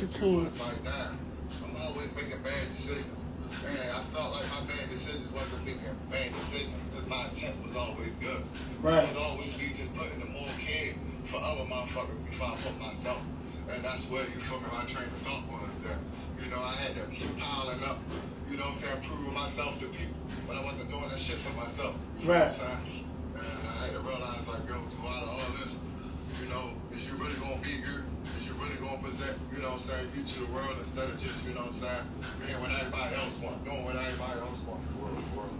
you can. It's like, damn, I'm always making bad decisions. And I felt like my bad decisions wasn't making bad decisions because my intent was always good. Right. It was always me just putting the more care for other motherfuckers before I put myself. And that's where, you feel me, my train of thought was that, you know, I had to keep piling up, you know what I'm saying, proving myself to people. But I wasn't doing that shit for myself. You know what I'm saying? And I had to realize, like, yo, throughout all this, you know, is you really going to be you? Is you really going to present, you know what I'm saying, you to the world instead of just, you know what I'm saying, being what everybody else wants, doing what everybody else wants, for real.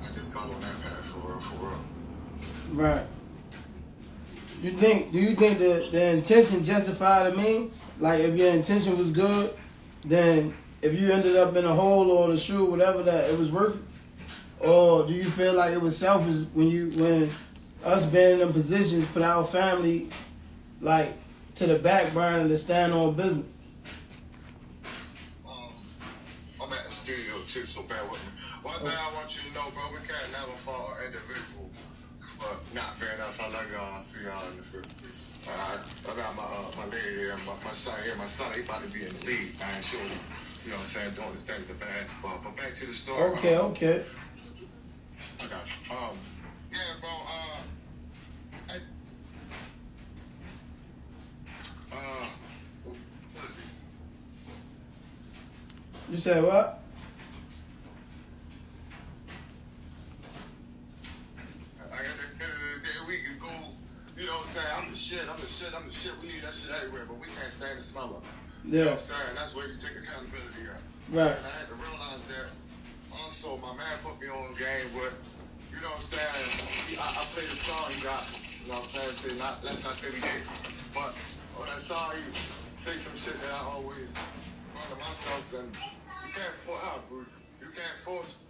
I just got on that path, for real. Right. Do you think the intention justified the means? Like, if your intention was good, then if you ended up in a hole or the shoe, whatever, that it was worth it? Or do you feel like it was selfish when us being in them positions put our family like to the back burner to stand on business? I'm at the studio too, so bear with me. One thing I want you to know, bro, we can't never fault an individual for not being us. I love y'all. I'll see y'all in the future. I got my lady here, my son here. My son, he about to be in the league. I ain't sure, you know what I'm saying, doing his thing with the basketball. But back to the story. Okay. I got you. Yeah, bro. You said what? We can go, you know what I'm saying? I'm the shit. We need that shit everywhere, but we can't stand the smell of it. Yeah. You know what I'm saying? That's where you take accountability at. Right. And I had to realize that also my man put me on game with, you know what I'm saying? I played a song he got, you know what I'm saying? Let's not say we did. But on that song, he say some shit that I always run to myself, and you can't force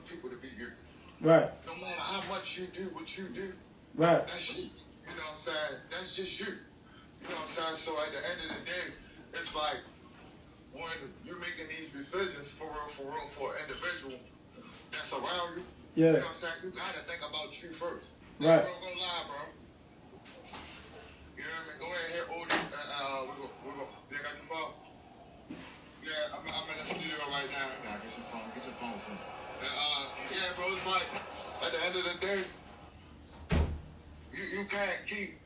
people to be you. Right. No matter how much you do what you do, right. That's you. You know what I'm saying? That's just you. You know what I'm saying? So at the end of the day, it's like when you're making these decisions for real, for an individual that's around you, yeah. You know what I'm saying? You gotta think about you first. Right. Bro, go live, bro. You know what I mean? Go ahead here, Odie. You got your phone? Yeah, I'm in the studio right now. Nah, get your phone from me. Yeah, bro, it's like, at the end of the day, you can't keep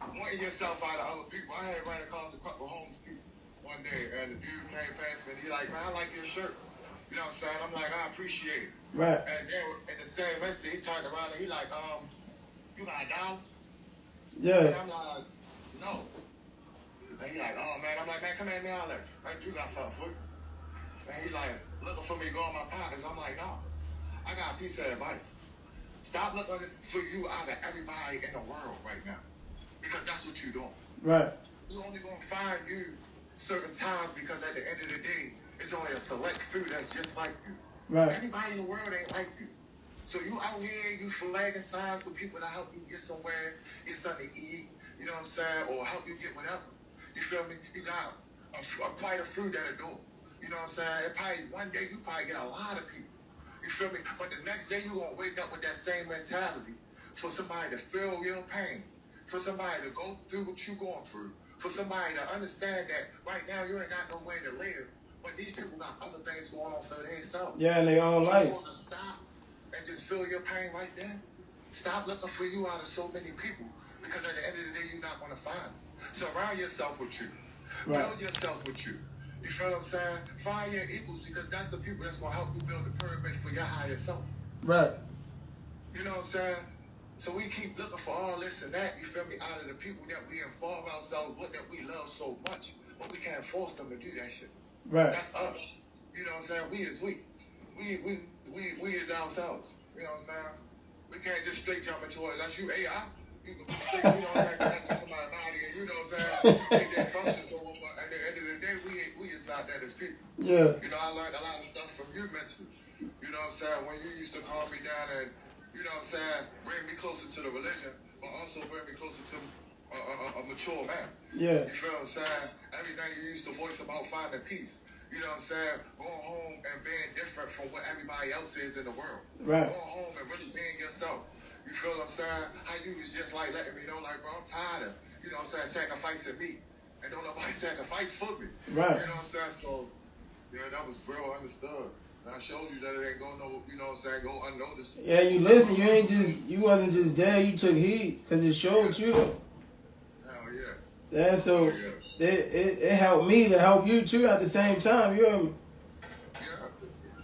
wanting yourself out of other people. I had ran across a couple of homeless people one day, and the dude came past me, and he like, man, I like your shirt. You know what I'm saying? I'm like, I appreciate it. Right. And then in the same instant, he turned around, and he like, you got down? Yeah. And I'm like, no. And he like, oh, man. I'm like, man, come here, man. I'm like, you got something for you. And he like, looking for me to go in my pockets. I'm like, no. I got a piece of advice. Stop looking for you out of everybody in the world right now. Because that's what you're doing. Right. You're only going to find you certain times because at the end of the day, it's only a select few that's just like you. Right. Everybody in the world ain't like you. So you out here, you flagging signs for people to help you get somewhere, get something to eat, you know what I'm saying, or help you get whatever. You feel me? You got quite a few that'll do it. You know what I'm saying? One day you probably get a lot of people. You feel me? But the next day you gonna wake up with that same mentality for somebody to feel your pain, for somebody to go through what you going through, for somebody to understand that right now you ain't got no way to live, but these people got other things going on for themselves. Yeah, and they all life. You wanna stop and just feel your pain right there? Stop looking for you out of so many people, because at the end of the day you're not gonna find them. Surround yourself with you. Right. Build yourself with you. You feel what I'm saying? Find your equals, because that's the people that's going to help you build the pyramid for your higher self. Right. You know what I'm saying? So we keep looking for all this and that, you feel me, out of the people that we involve ourselves with, that we love so much, but we can't force them to do that shit. Right. That's us. You know what I'm saying? We is we. We is ourselves. You know what I'm saying? We can't just straight jump into it. Unless you AI, you can be straight, you know what I'm saying, connect to somebody's body, and you know what I'm saying, take that function over, but at the end of the day, we is not that as people. Yeah. You know, I learned a lot of stuff from you mentally. You know what I'm saying? When you used to calm me down and, you know what I'm saying, bring me closer to the religion, but also bring me closer to a mature man. Yeah. You feel what I'm saying? Everything you used to voice about finding peace. You know what I'm saying? Going home and being different from what everybody else is in the world. Right. Going home and really being yourself. You feel what I'm saying? How you was just like letting me know, like, bro, I'm tired of, you know what I'm saying, sacrificing me. And and don't nobody sacrifice for me. Right. You know what I'm saying? So, yeah, that was real understood. And I showed you that it ain't go no, you know what I'm saying, go unnoticed. Yeah, you listen. You wasn't just there. You took heed because it showed you though. Hell yeah. Yeah, so it helped me to help you too at the same time. You heard me?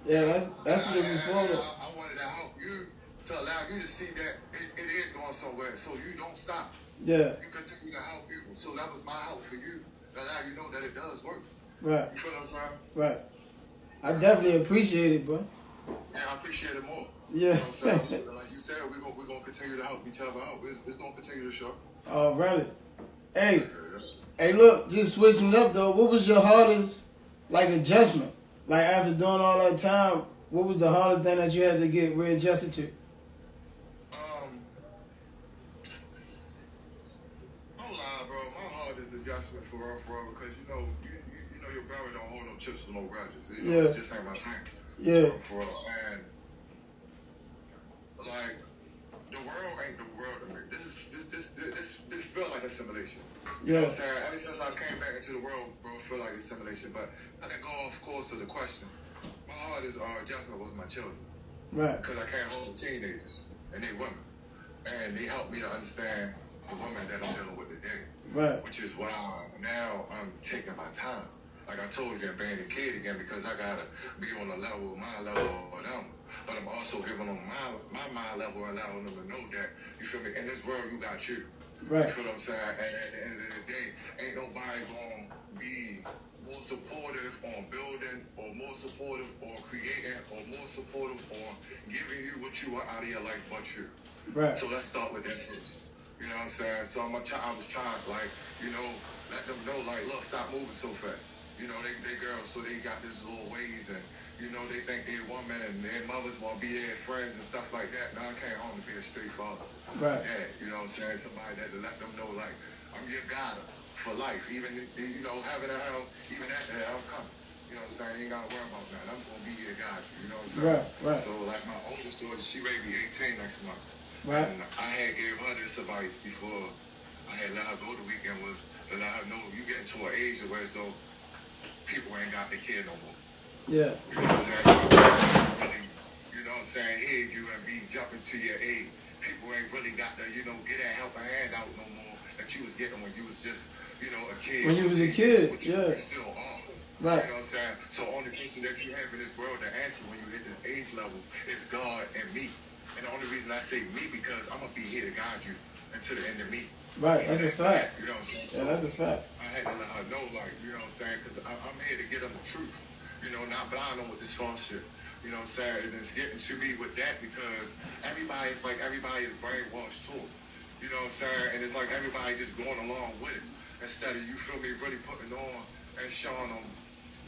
Yeah, that's what it was for. I wanted to help you to allow you to see that it is going somewhere, so you don't stop. Yeah. You continue to help people. So that was my help for you, to allow you know that it does work. Right. You feel what I'm saying? Right. I definitely appreciate it, bro. Yeah, I appreciate it more. Yeah. You know what I'm saying? Like you said, we're gonna continue to help each other out. It's gonna continue to show. Alrighty. Hey, look, just switching up though. What was your hardest adjustment? Like after doing all that time, what was the hardest thing that you had to get readjusted to? Don't lie, bro. My hardest adjustment for real, because you know your brother don't hold no chips or no grudges. You know, Yeah. It just ain't my thing. Yeah. For real. And like the world ain't the world to me. This feel like assimilation. You know what I'm saying? Ever since I came back into the world, bro, it feel like assimilation. But I can go off course of the question. My hardest adjustment was my children. Right. Because I can't hold teenagers and they women. And they helped me to understand the woman that I'm dealing with today. Right. Which is why now I'm taking my time. Like I told you, I'm being a kid again because I gotta be on the level, my level or them. But I'm also giving them my level, allowing them to know that, you feel me, in this world you got you. Right. You feel what I'm saying? And at the end of the day, ain't nobody gonna be more supportive on building or more supportive on creating or more supportive on giving you what you want out of your life but you. Right. So let's start with that first. You know what I'm saying? So I was trying, like, you know, let them know, like, look, stop moving so fast. You know, they girls, so they got this little ways and, you know, they think they're women and their mothers want to be their friends and stuff like that. Now I came home to be a straight father. Right. Dad, you know what I'm saying? Somebody that to let them know, like, I'm your guide for life. Even, you know, having a hell, even after that, I'm coming. You know what I'm saying? You ain't got to worry about that. I'm going to be your guide. You know what I'm saying? Right. So, like, my oldest daughter, she may be 18 next month. Right. And I had gave her this advice before I had let her go the weekend was to let her know you get into an age where as though people ain't got their kid no more. Yeah. You know what I'm saying? You know what I'm saying? Here you and be jumping to your age. People ain't really got the, you know, get that helping hand out no more that you was getting when you was just, you know, a kid. When you was a kid, yeah. You still are. Right. You know what I'm saying? So only person that you have in this world to answer when you hit this age level is God and me. And the only reason I say me because I'm going to be here to guide you until the end of me. Right, that's a fact. You know what I'm saying? Yeah, that's a fact. I had to let her know, like, you know what I'm saying? Because I'm here to get them the truth. You know, not blind on with this false shit. You know what I'm saying? And it's getting to me with that because everybody is brainwashed too. You know what I'm saying? And it's like everybody just going along with it instead of, you feel me, really putting on and showing them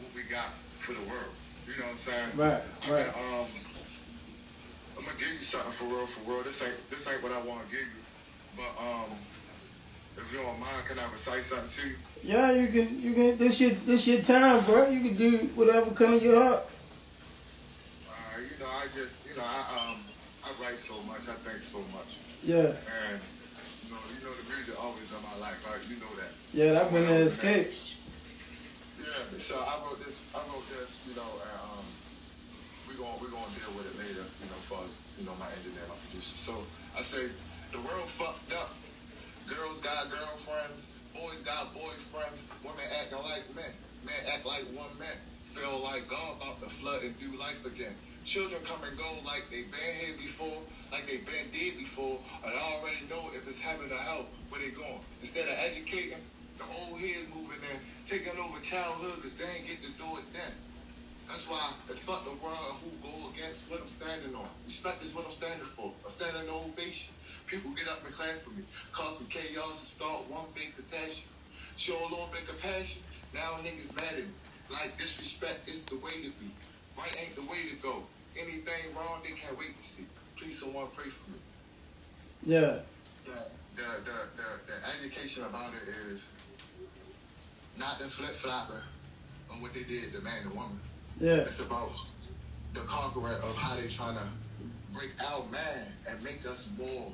what we got for the world. You know what I'm saying? Right. I'm gonna give you something for real. This ain't what I want to give you. But if you don't mind, can I recite something to you? Yeah, you can. This your time, bro. You can do whatever come in your heart. You know, I write so much. I think so much. Yeah. And you know the music always in my life. Right? You know that. Yeah, that's been an escape. Yeah. So I wrote this. You know, and we're gonna deal with it later. You know, as far as my engineer, my producer. So I say the world fucked up. Girls got girlfriends, boys got boyfriends, women acting like men act like one man, feel like God about to flood and do life again. Children come and go like they been here before, like they been dead before, and I already know if it's heaven or hell, where they going. Instead of educating, the old heads moving in, taking over childhood because they ain't get to do it then. That's why it's fuck the world who go against what I'm standing on. Respect is what I'm standing for. I'm standing in ovation. People get up and clap for me. Cause some chaos and start one big catastrophe. Show a little bit of compassion. Now niggas mad at me. Like disrespect is the way to be. Right ain't the way to go. Anything wrong, they can't wait to see. Please someone pray for me. Yeah. The education about it is not the flip-flopper on what they did, the man and woman. Yeah. It's about the conqueror of how they trying to break our man and make us more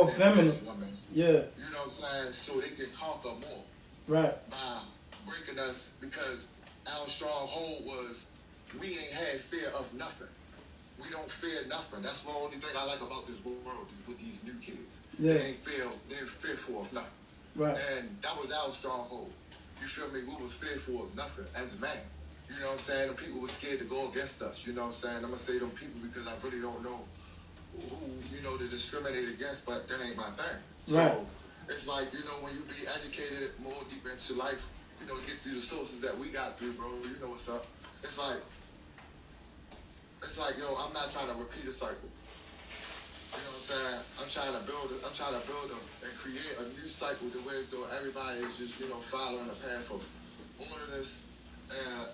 feminine. women. Yeah. You know what I'm saying? So they can conquer more. Right. By breaking us because our stronghold was we ain't had fear of nothing. We don't fear nothing. That's the only thing I like about this world with these new kids. Yeah. They ain't fearful of nothing. Right. And that was our stronghold. You feel me? We was fearful of nothing as a man. You know what I'm saying? The people were scared to go against us. You know what I'm saying? I'm going to say them people because I really don't know who, you know, to discriminate against, but that ain't my thing. Right. So it's like, you know, when you be educated more deep into life, you know, to get through the sources that we got through, bro, you know what's up. It's like, yo, I'm not trying to repeat a cycle. You know what I'm saying? I'm trying to build and create a new cycle to where though everybody is just, you know, following a path of orderliness and,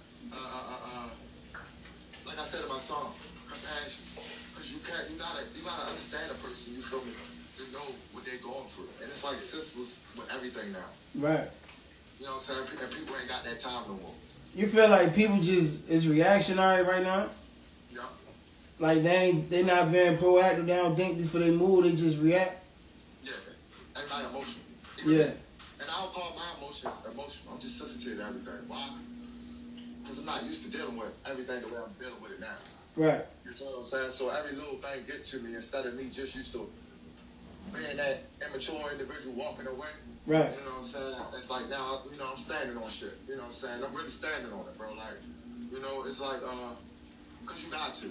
like I said in my song, compassion. Because you gotta understand a person, you feel me, to know what they're going through. And it's like senseless with everything now. Right. You know what I'm saying? And people ain't got that time no more. You feel like people just is reactionary right now? Yeah. Like they not being proactive. They don't think before they move. They just react. Yeah. Everybody emotional. Yeah. And I don't call my emotions emotional. I'm just sensitive to everything. Why? Because I'm not used to dealing with everything the way I'm dealing with it now. Right. You know what I'm saying? So every little thing get to me instead of me just used to being that immature individual walking away. Right. You know what I'm saying? It's like now, you know, I'm standing on shit. You know what I'm saying? I'm really standing on it, bro. Like, you know, it's like, because you got to.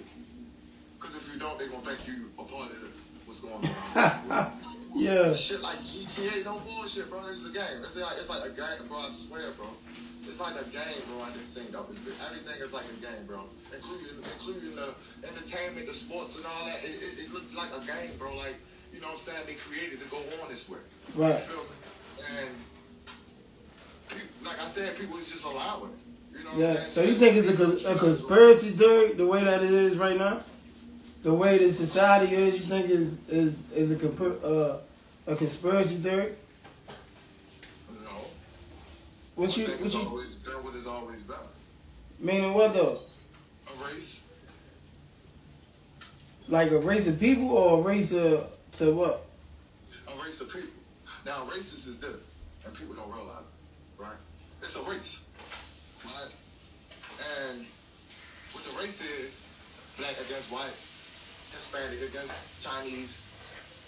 Because if you don't, they gonna think you a part of this. What's going on? Yeah. Shit like ETA, no bullshit, bro. It's a game. It's like a game, bro. I swear, bro. It's like a game, bro. I just think everything is like a game, bro. Including the entertainment, the sports, and all that. It looks like a game, bro. Like, you know what I'm saying? They created to go on this way. Right. You feel me? And people, like I said, people is just allowing it. You know what I'm saying? So you think it's a conspiracy theory the way that it is right now? The way that society is, you think is a conspiracy theory? No. What you Always been what it's always been. Meaning what though? A race. Like a race of people or a race of to what? A race of people. Now, racist is this, and people don't realize it, right? It's a race, right? And what the race is, black against white, Hispanic against Chinese,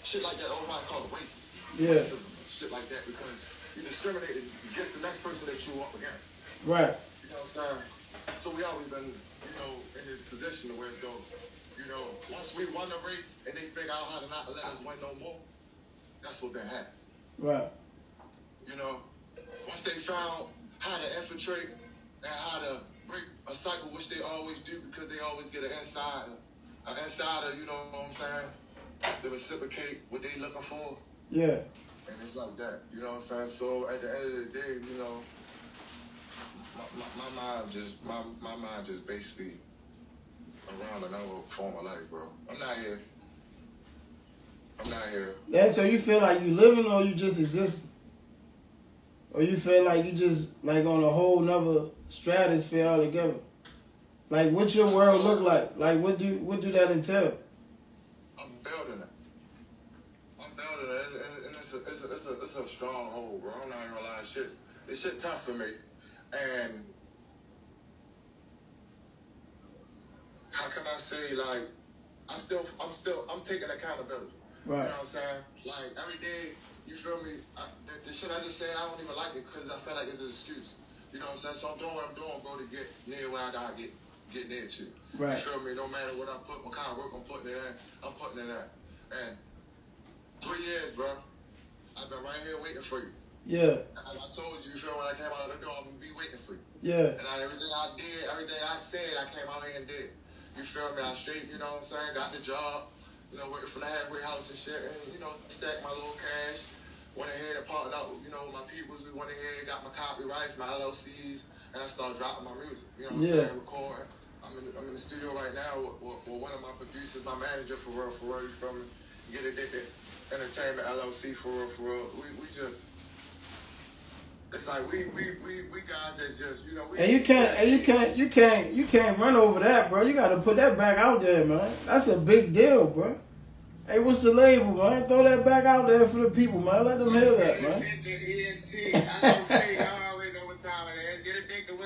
shit like that. Everybody call it racist. Yeah. Racism, shit like that, because you discriminate against the next person that you up against. Right. You know what I'm saying? So we always been, you know, in this position where it's though, you know, once we won the race and they figure out how to not let us win no more, that's what they had. Right. You know, once they found how to infiltrate and how to break a cycle, which they always do because they always get an insider, you know what I'm saying, to reciprocate what they looking for. Yeah. And it's like that, you know what I'm saying? So at the end of the day, you know, my mind just basically around another form of life, bro. I'm not here. Yeah, so you feel like you living or you just existing? Or you feel like you just like on a whole nother stratosphere altogether? Like what's your world look like? Like what do that entail? I'm building it. And it's a stronghold, bro. I'm not even gonna lie, this shit tough for me. And how can I say, like, I'm taking accountability. Right. You know what I'm saying? Like, every day, you feel me? The shit I just said, I don't even like it because I feel like it's an excuse. You know what I'm saying? So I'm doing what I'm doing, bro, to get near where I gotta get near to. Right. You feel me? No matter what I put, what kind of work I'm putting it in, I'm putting it in. And 3 years, bro, I've been right here waiting for you. Yeah. As I told you, you feel when I came out of the door, I'm gonna be waiting for you. Yeah. And everything I did, everything I said, I came out here and did. You feel me? I straight, you know what I'm saying? Got the job, you know, working for the halfway house and shit, and, you know, stacked my little cash. Went ahead and partnered up, you know, with my peoples. We went ahead, got my copyrights, my LLCs, and I started dropping my music. You know what I'm saying? Recording. I'm in the studio right now with one of my producers, my manager, for real, you feel me? Get Addicted Entertainment LLC, for real. We just, it's like we guys that just, you know, we. And you can't run over that, bro. You gotta put that back out there, man. That's a big deal, bro. Hey, what's the label, man? Throw that back out there for the people, man. Let them hear that, man. I don't say, I already know what time it is.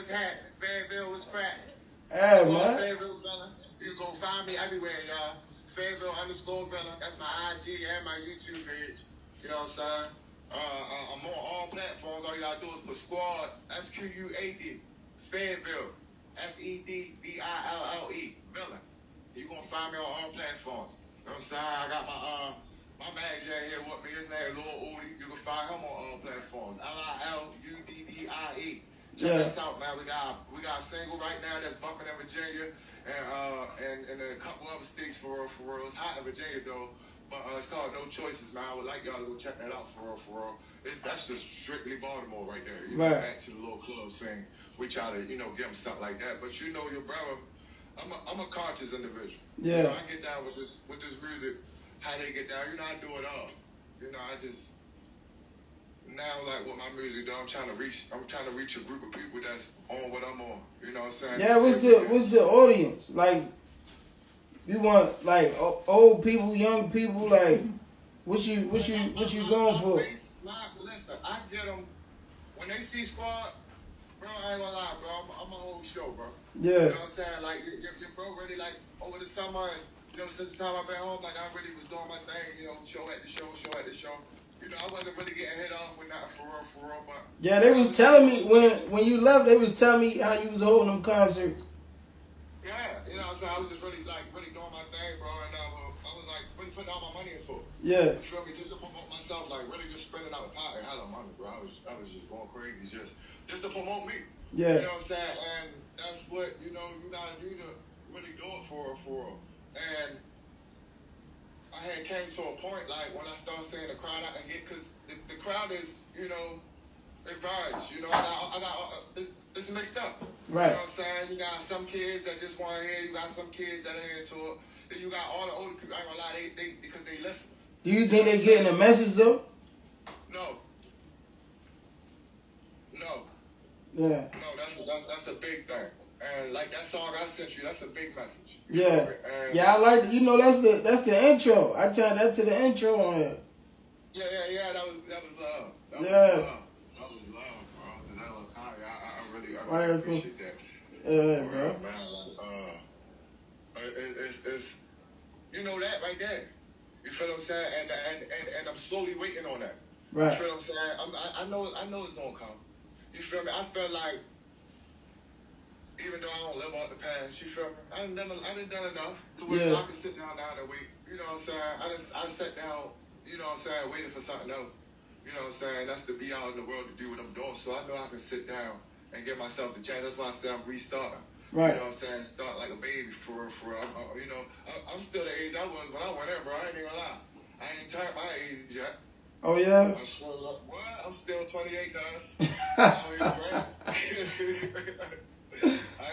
what's happening? Fayetteville, what's cracking? Hey, man. Fayetteville Bella. You can go find me everywhere, y'all. Fayetteville_Bella. That's my IG and my YouTube page. You know what I'm saying? I'm on all platforms. All you gotta do is put squad, SQUAD, Fayetteville, FEDVILLE, Villa. You gonna find me on all platforms. You know what I'm saying? I got my manager here with me. His name is Lil Udi. You can find him on all platforms. LILUDDIE. Check us out, man. We got a single right now that's bumping in Virginia and a couple other states for real. It's hot in Virginia though. But it's called No Choices, man. I would like y'all to go check that out for real. That's just strictly Baltimore right there. You know, back to the little club thing. We try to, give them something like that. But you know, your brother, I'm a conscious individual. Yeah. You know, I get down with this music, how they get down. You know, I do it all. You know, I just now like what my music do. I'm trying to reach a group of people that's on what I'm on. You know what I'm saying? Yeah. What's the audience like? You want like old people, young people, like what you going for? Listen, I get them when they see Squad, bro. I ain't gonna lie, bro. I'm a whole show, bro. Yeah. You know what I'm saying? Like your bro really like over the summer, and since the time I've been home, like I really was doing my thing. Show at the show. You know, I wasn't really getting hit off with nothing for real, but yeah, they was telling me when you left, they was telling me how you was holding them concerts. Yeah, you know what I'm saying? I was just really doing my thing, bro, and I was like really putting all my money into it. Yeah. You feel me? Just to promote myself, like really just spending out the pot and had no money, bro. I was just going crazy just to promote me. Yeah. You know what I'm saying? And that's what, you gotta do to really do it for real. And I had came to a point like when I started saying the crowd I can get, cause the crowd is, it varies. I got it's mixed up. Right. You know what I'm saying? You got some kids that just want to hear. You got some kids that ain't into it. Then you got all the older people. I ain't gonna lie, they because they listen. Do you think they getting a message though? No. Yeah. No, that's a big thing. And like that song I sent you, that's a big message. Yeah. Yeah, I like that's the intro. I turned that to the intro on here. Yeah. That was love. That was love, bro. I really appreciate that. Yeah, bro. It's that right there. You feel what I'm saying? And I'm slowly waiting on that. Right. You feel what I'm saying? I know it's gonna come. You feel me? I feel like even though I don't live out the past, you feel me? I done done enough to where I can sit down now and wait. You know what I'm saying? I sat down. You know what I'm saying? Waiting for something else. You know what I'm saying? That's to be out in the world to do what I'm doing. So I know I can sit down and give myself the chance. That's why I say I'm restarting. Right. You know what I'm saying? Start like a baby for real. I'm still the age I was when I went in, bro. I ain't even gonna lie. I ain't turned my age yet. Oh yeah. I swear up. What? I'm still 28, guys. I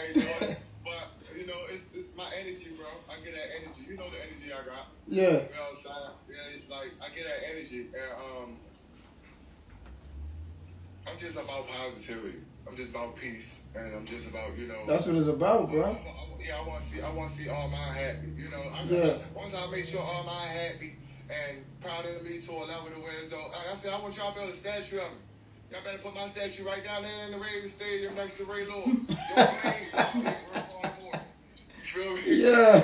ain't doing it. But it's my energy, bro. I get that energy. You know the energy I got. Yeah. You know what I'm saying? Yeah, like I get that energy, and I'm just about positivity. I'm just about peace, and I'm just about That's what it's about, bro. I want to see all mine happy. Once I make sure all mine happy and proud of me to a level to where it's though. Like I said, I want y'all to build a statue of me. Y'all better put my statue right down there in the Ravens Stadium next to Ray Lewis. You feel me? Yeah.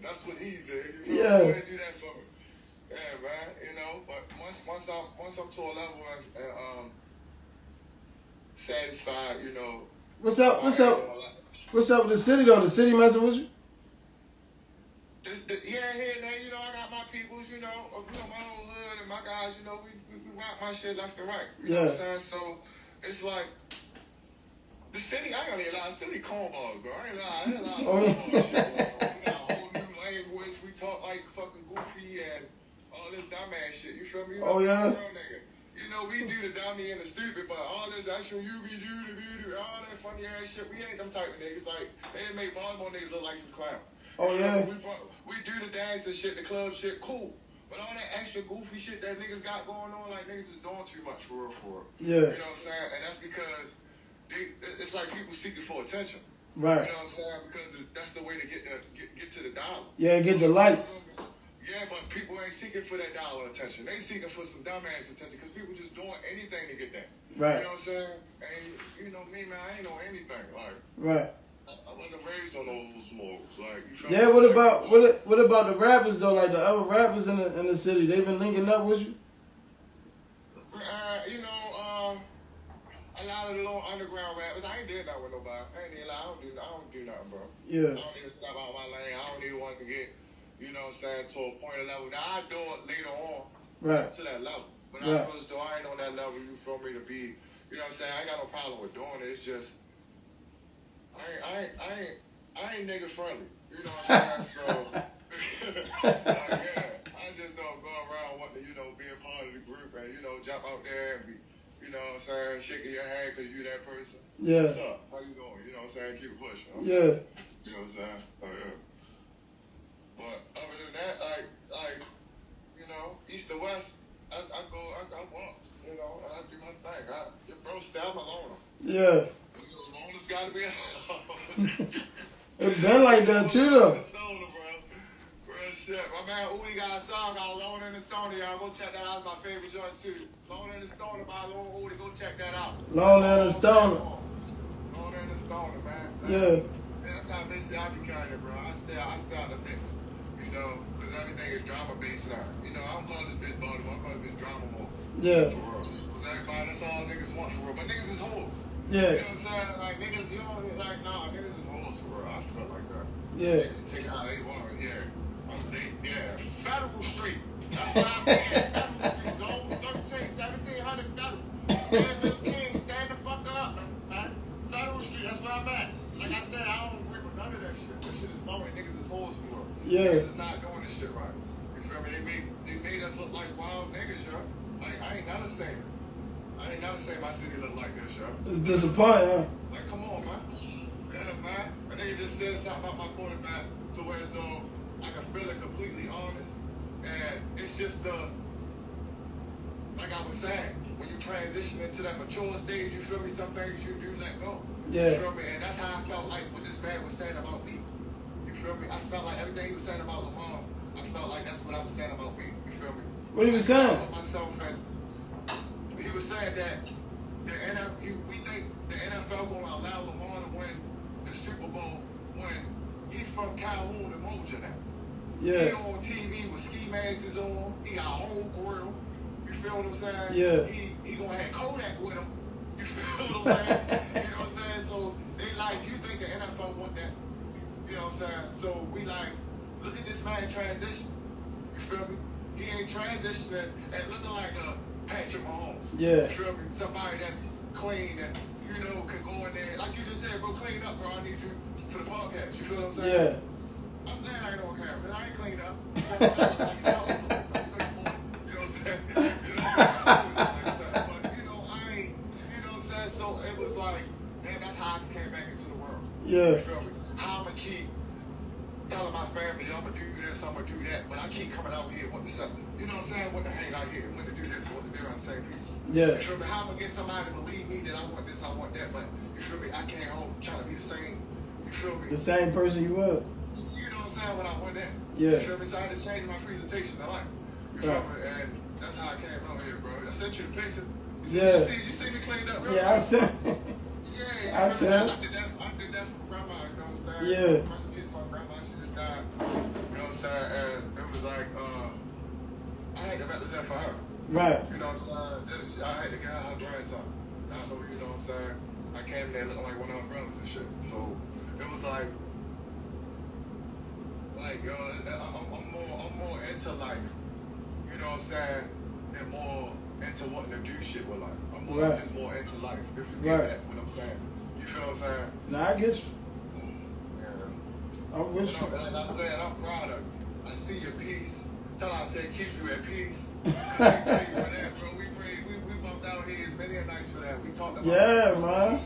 That's what he said. You feel me? Yeah. Go ahead and do that for me. Yeah, man. But once I'm to a level and satisfied, What's up with the city though? The city messing with you? Here and there, I got my peoples, my whole hood and my guys, we rock my shit left and right. You know what I'm saying? So it's like the city, I ain't gonna lie, the city cornballs, bro. I ain't lie. Cornball shit. We got a whole new language. We talk like fucking goofy and all this dumbass shit. You feel me? We do the dummy and the stupid, but all this actual all that funny ass shit, we ain't them type of niggas. Like, they make Baltimore niggas look like some clowns. We do the dance and shit, the club shit, cool. But all that extra goofy shit that niggas got going on, like niggas is doing too much for real. Yeah. You know what I'm saying? And that's because it's like people seeking for attention. Right. You know what I'm saying? Because that's the way to get to the dollar. Yeah, get the likes. Yeah, but people ain't seeking for that dollar attention. They seeking for some dumbass attention because people just doing anything to get that. Right. You know what I'm saying? And you know me, man, I ain't know anything. Like, right. I wasn't raised on those morals. Like, you feel Yeah, me? what about the rappers though? Like the other rappers in the city, they been linking up with you? You know, a lot of the little underground rappers. I ain't did that with nobody. I ain't even lie. I don't do nothing, bro. Yeah. I don't even step out my lane. I don't even want to get, you know what I'm saying, to a point of level. Now I do it later on. Right. To that level. But right. I first do, I ain't on that level. You feel me to be, you know what I'm saying? I ain't got no problem with doing it. It's just, I ain't nigga friendly. You know what I'm saying? So, yeah, I just don't go around wanting to, you know, be a part of the group and, you know, jump out there and be, you know what I'm saying, shaking your hand because you that person. Yeah. What's up? How you doing? You know what I'm saying? Keep it pushing. Okay? Yeah. You know what I'm saying? Yeah. But other than that, like, you know, east to west, I walk, you know, and I do my thing. Your bro, I'm a loner. Yeah. You know, loner's got to be alone. It's been like that too, though. Real shit. My man Uwe got a song called Loner in the Stoner, y'all. Go check that out. It's my favorite joint, too. Loner in the Stoner by Lil Uwe. Go check that out. Loner in the Stoner. Loner in the Stoner, man. Yeah. That's how basically I be carrying it, bro. I stay out the mix, you know, because everything is drama-based now. You know, I don't call this bitch Baltimore. I call this bitch drama more. Yeah. For real. Because everybody, that's all niggas want for real. But niggas is hoes. Yeah. You know what I'm saying? Like, niggas, you know, like, nah, niggas is hoes for real. I feel like that. Yeah. They can take it how they want it, yeah. Yeah. Federal Street. That's why I'm in. Federal Street. Zone 13, 1700 Federal. Man, King, stand the fuck up, man. Federal Street, that's where I'm at. Like I said, I don't agree with none of that shit. This shit is phony. Niggas is hoes for real. Yeah. Niggas is not doing this shit right. You feel me? They made us look like wild niggas, yo. Like, I ain't never seen it. I ain't never seen my city look like this, yo. It's disappointing, huh? Like, come on, man. Yeah, man. A nigga just said something about my quarterback to where as though I can feel it completely honest. And it's just like I was saying, when you transition into that mature stage, you feel me? Some things you do let go. Yeah. You feel me? And that's how I felt like what this man was saying about me. You feel me? I felt like everything he was saying about Lamar, I felt like that's what I was saying about me. You feel me? What he was saying? He was saying that we think the NFL going to allow Lamar to win the Super Bowl when he's from Calhoun and Moja now. Yeah. He on TV with ski masks on. He got a whole grill. You feel what I'm saying? Yeah. He gonna have Kodak with him. You feel what I'm saying? You know what I'm saying? So they like, you think the NFL want that? You know what I'm saying? So we like, look at this man transition. You feel me? He ain't transitioning and looking like a Patrick Mahomes. Yeah. You feel me? Somebody that's clean and, you know, can go in there. Like you just said, bro, clean up, bro. I need you for the podcast. You feel what I'm saying? Yeah. I'm glad I ain't on camera, because I ain't cleaned up. You know what I'm saying? But, you know, I ain't, you know what I'm saying? So it was like, man, that's how I came back into the world. Yeah. You feel me? How I'm going to keep telling my family, I'm going to do this, I'm going to do that, but I keep coming out here with the something. You know what I'm saying? Want to hang out here, want to do this, want to be around the same people. Yeah. You feel me? How I'm going to get somebody to believe me that I want this, I want that, but you feel me? I came home trying to be the same. You feel me? The same person you were. You know what I'm saying? When I went in. Yeah. You feel me? So I had to change my presentation in life. You feel me? And that's how I came out here, bro. I sent you the picture. You see me cleaned up, bro? Yeah, I said. Yeah. I said. I did that for my grandma, you know what I'm saying? Yeah. Rest in peace, my grandma, she just died. You know what I'm saying? And it was like, I had to represent for her. Right. You know what I'm saying? I had to get her grandson. I know, you know what I'm saying? I came there looking like one of her brothers and shit. So it was like, yo, I'm more into life, you know what I'm saying, and more into wanting to do shit with life. I'm more just more into life, if you get that, what I'm saying. You feel what I'm saying? Nah, I get you. Yeah. I'm with you. Like I said, I'm proud of you. I see your peace. Tell her I said keep you at peace. Thank you for that, bro. We bumped out here. It's many a nights for that. We talked about yeah, man.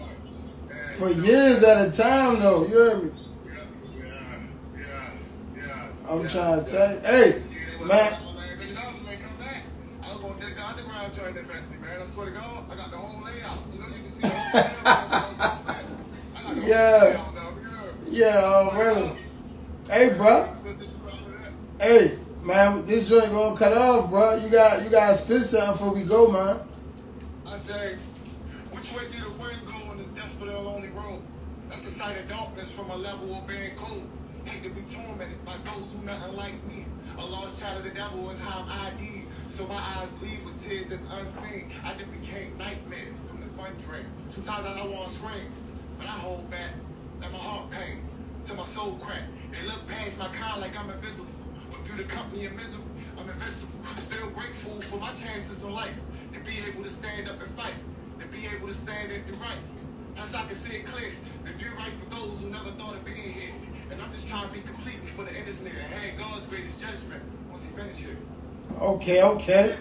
For years at a time, though. You heard me? I'm trying to tell you. Hey, man. I was going to dig the underground joint eventually, man. I swear to God, I got the whole layout. You know, you can see the whole layout. Yeah, really. Hey, bro. Hey, man, this joint gonna cut off, bro. You got to spit something before we go, man. I say, way through the window on this desperate and lonely road. That's the sight of darkness from a level of being cold. Hate to be tormented by those who nothing like me. A lost child of the devil is how I'm ID. So my eyes bleed with tears that's unseen. I just became nightmare from the fun dream. Sometimes I want to scream, but I hold back. Let my heart pain till my soul crack. They look past my kind like I'm invisible. But through the company of misery, I'm invincible. Still grateful for my chances in life. To be able to stand up and fight. To be able to stand and do right. Plus I can see it clear. To do right for those who never thought of being here. And I'm just trying to be complete before the end is near. And had God's greatest judgment once he finished here. Okay, okay.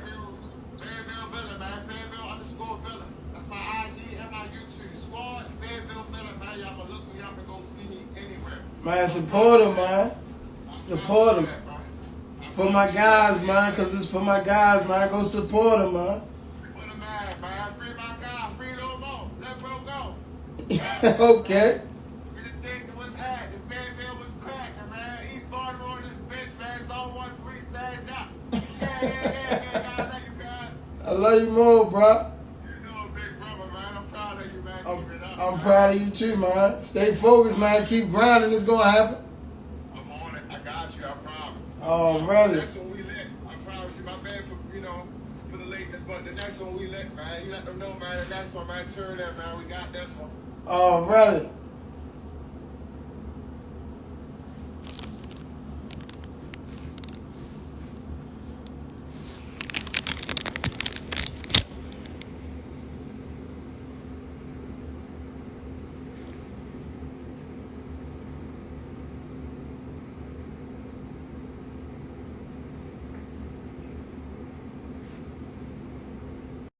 Fayetteville Villain, man. Fayetteville _Villain. That's my IG and my YouTube. Squad, Fayetteville Villain, man. Y'all can look me up and go see me anywhere. Man, support him, man. Support him. For my guys, man, because it's for my guys, man. Go support him, man. What a man. Free my guy. Free Lil Mo. Let bro go. Okay. We the dick was had. The Fayetteville was cracking, man. East Baltimore on this bitch, man. It's all 1-3 stand up. Yeah. I love you guys. I love you more, bro. You know, big brother, man. I'm proud of you, man. Keep it up. I'm proud of you too, man. Stay focused, man. Keep grinding. It's gonna happen. I'm on it. I got you. I promise. Oh, really? Next one we lit. I promise you. My bad for the lateness, but the next one we lit, man. You let them know, man. The next one, man. Turn that, man. We got this one. Oh, really?